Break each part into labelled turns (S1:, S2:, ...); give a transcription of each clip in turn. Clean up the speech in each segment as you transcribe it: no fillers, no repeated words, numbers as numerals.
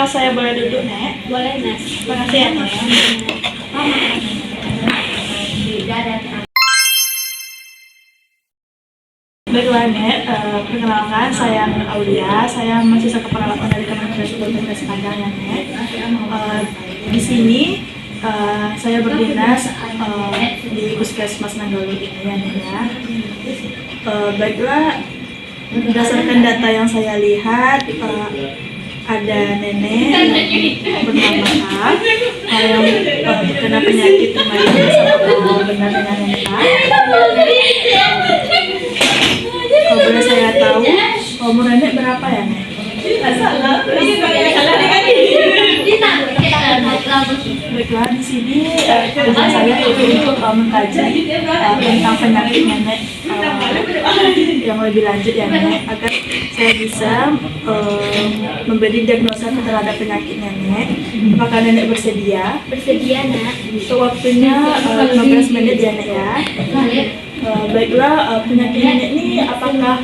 S1: saya boleh duduk, Nek?
S2: Boleh, Nek.
S1: Terima kasih ya, Nek. Baiklah, Nek. Perkenalkan, saya Aulia. Saya mahasiswa keperawatan dari Kementerian Sdm Padang, ya, Nek. Di sini saya berdinas di Puskesmas Nanggalo ini, ya, Nek, ya. Baiklah, berdasarkan data yang saya lihat, ada nenek bernama A yang terkena penyakit remaja. Benar dengan nenek A? Kalau boleh saya tahu, umur nenek berapa ya, Nek? Baiklah, di sini tugas saya itu untuk mengkaji tentang penyakit nenek yang lebih lanjut, ya, Nek, agar saya bisa memberi diagnosa terhadap penyakit nenek. Apakah nenek bersedia?
S2: Bersedia, Nak.
S1: Untuk waktunya 15 menit, ya, Nek, ya. Baiklah, penyakit nenek ini apakah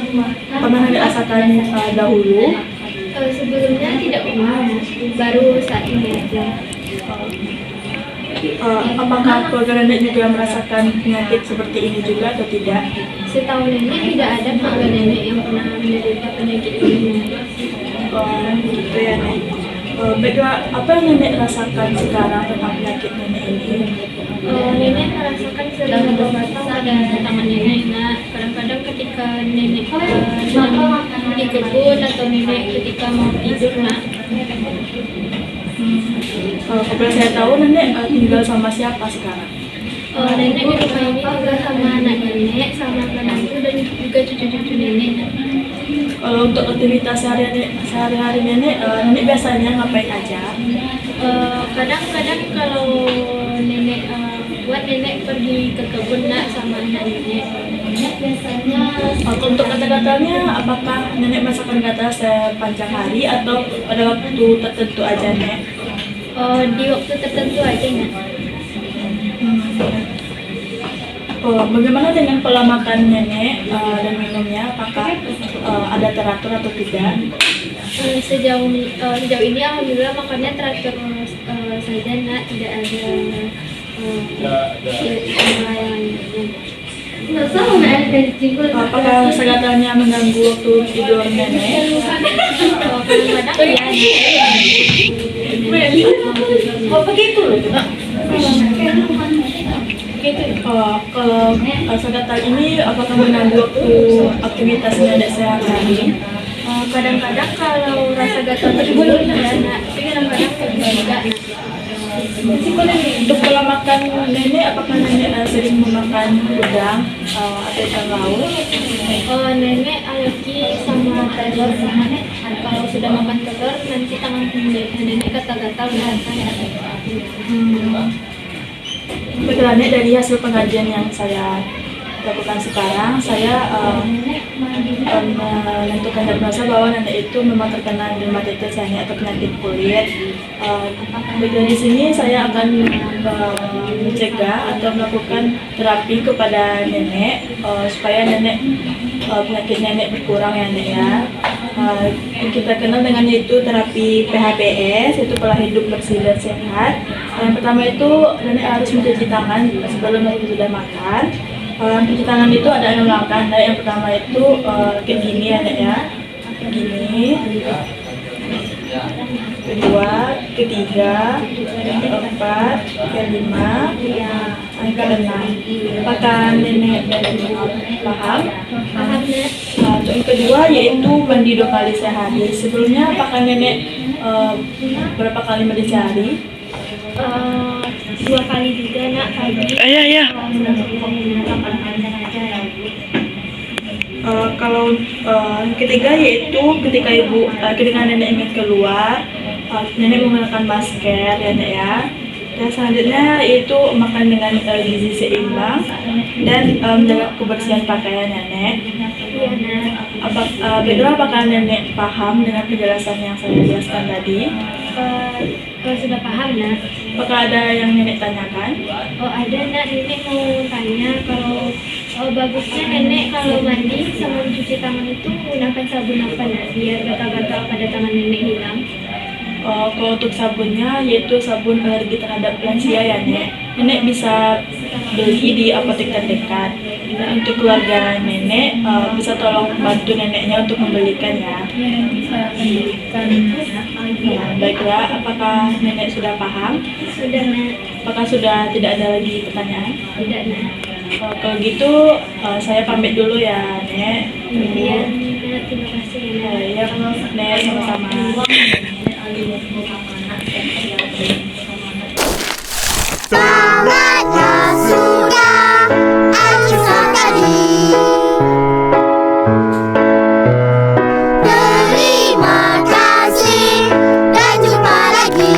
S1: pernah nenek rasakan dahulu?
S2: Sebelumnya tidak pernah, baru saat ini aja.
S1: Apakah keluarga nenek juga merasakan penyakit seperti ini juga atau tidak?
S2: Setahu nenek tidak ada keluarga nenek yang pernah menderita penyakit ini.
S1: Gitu ya, Nek. Baiklah, apa yang nenek rasakan sekarang tentang penyakit nenek ini?
S2: Nenek merasakan sering gatal pada tangan nenek, Nak. Kadang-kadang ketika nenek sedang di kebun atau nenek ketika mau tidur, Nak.
S1: Kalau boleh saya tahu, nenek tinggal sama siapa sekarang?
S2: Nenek di rumah ini tinggal sama anak nenek, sama menantu dan juga cucu-cucu nenek, Nak.
S1: Kalau untuk aktivitas sehari-hari nenek, nenek biasanya ngapain aja?
S2: Kadang-kadang kalau nenek buat nenek pergi ke kebun, Nak, sama anak nenek. Biasanya
S1: Untuk gatal-gatalnya, apakah nenek merasakan gatal sepanjang hari atau pada waktu tertentu aja, Nek?
S2: di waktu tertentu aja, Nak.
S1: Bagaimana dengan pola makan nenek dan minumnya? Apakah ada teratur atau tidak?
S2: Sejauh ini alhamdulillah makannya teratur saja, Nak. Tidak ada yang
S1: Apakah gatalnya mengganggu waktu tidur nenek?
S2: kadang-kadang ya.
S1: Kalau gatal ini apakah mengganggu waktu aktivitas nenek sehari-hari?
S2: Kadang-kadang kalau rasa gatal tersebut ya, Nak. Tapi kadang-kadang tidak.
S1: Untuk pola makan nenek, apakah nenek sering memakan udang atau ikan laut?
S2: Nenek alergi sama telur. Kalau sudah makan telur, nanti tangan nenek gatal-gatal.
S1: Betul, Nek, dari hasil pengajian yang saya lakukan sekarang, saya menentukan diagnosa bahwa nenek itu memang terkena dermatitis, ya, atau penyakit kulit. Bagian di sini saya akan mencegah atau melakukan terapi kepada nenek supaya penyakit nenek berkurang, ya, Nek, ya. Kita kenal dengan itu terapi PHBS, itu pola hidup bersih dan sehat. Yang pertama itu nenek harus mencuci tangan sebelum nenek sudah makan. Cuci tangan itu ada 6 langkah. Yang pertama itu kayak gini, ya, Nek, ya. Gini. Kedua, ketiga, keempat, kelima, keenam. Apakah nenek dan ibu paham?
S2: Paham, Nek.
S1: Untuk yang kedua yaitu mandi 2 kali sehari. Sebelumnya apakah nenek berapa kali mandi sehari?
S2: 2 kali juga, Nak, pagi.
S1: Iya. Kalau ketiga yaitu ketika nenek ingin keluar, nenek menggunakan masker, ya, Nek, ya. Dan selanjutnya yaitu makan dengan gizi seimbang dan menjaga kebersihan pakaian, ya, Nek.
S2: Iya, Nak.
S1: Apakah nenek paham dengan penjelasan yang saya jelaskan tadi?
S2: Sudah paham, Nak.
S1: Apakah ada yang nenek tanyakan?
S2: Ada, Nak. Nenek mau tanya kalau bagusnya nenek kalau mandi sama mencuci tangan itu menggunakan sabun apa, Nak, biar gatal-gatal pada tangan nenek hilang.
S1: Kalau untuk sabunnya yaitu sabun alergi terhadap lansia ya Nek. Nenek bisa beli di apotek terdekat. Dan untuk keluarga nenek bisa tolong bantu neneknya untuk membelikan ya.
S2: Bisa membelikan.
S1: Nah, baiklah, apakah nenek sudah paham?
S2: Sudah, Nak.
S1: Apakah sudah tidak ada lagi pertanyaan?
S2: Tidak, Nak.
S1: Kalau gitu saya pamit dulu ya Nek.
S2: Iya, Nak. Terima kasih ya, Nak.
S1: Ya Nek, sama-sama.
S3: Saatnya sudah akhir tadi. Terima kasih dan jumpa lagi.